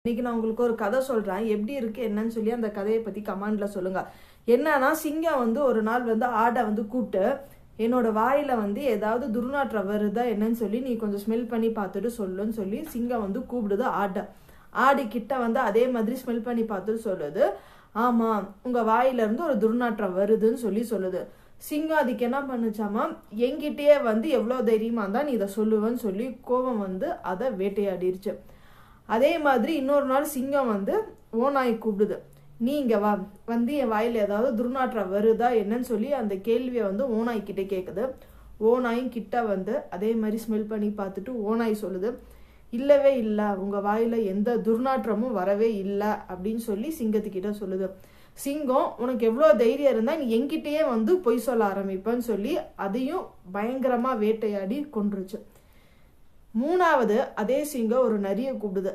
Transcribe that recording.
இன்னைக்கு நான் உங்களுக்கு ஒரு கதை சொல்றேன். எப்படி இருக்கு என்னன்னு சொல்லி அந்த கதையை பத்தி கமெண்ட்ல சொல்லுங்க. என்னன்னா, சிங்கம் ஒரு நாள் ஆடை கூப்பிட்டு, என்னோட வாயில ஏதாவது துர்நாற்றம் வருதா என்னன்னு சொல்லி நீ கொஞ்சம் ஸ்மெல் பண்ணி பார்த்துட்டு சொல்லுன்னு சொல்லி சிங்கம் கூப்பிடுது ஆடை. ஆடு கிட்ட அதே மாதிரி ஸ்மெல் பண்ணி பார்த்துட்டு சொல்லுது, ஆமா உங்க வாயில இருந்து ஒரு துர்நாற்றம் வருதுன்னு சொல்லி சொல்லுது. சிங்கம் அதுக்கு என்ன பண்ணுச்சாமா, என்கிட்டயே எவ்வளவு தைரியமா இருந்தா நீ இதை சொல்லுவேன்னு சொல்லி கோபம் அதை வேட்டையாடிருச்சு. அதே மாதிரி இன்னொரு நாள் சிங்கம் ஓநாய் கூப்பிடுது, நீ இங்க வா, என் வாயில ஏதாவது துர்நாற்றம் வருதா என்னன்னு சொல்லி அந்த கேள்வியை ஓநாய் கிட்ட கேக்குது. ஓநாயும் கிட்ட அதே மாதிரி ஸ்மெல் பண்ணி பார்த்துட்டு ஓநாய் சொல்லுது, இல்லவே இல்லை, உங்க வாயில எந்த துர்நாற்றமும் வரவே இல்லை அப்படின்னு சொல்லி சிங்கத்துக்கிட்ட சொல்லுது. சிங்கம், உனக்கு எவ்வளவு தைரியம் இருந்தா நீ என்கிட்டயே பொய் சொல்ல ஆரம்பிப்பேன்னு சொல்லி அதையும் பயங்கரமா வேட்டையாடி கொன்றுச்சு. மூணாவது அதே சிங்கம் ஒரு நரியை கூப்பிடுது.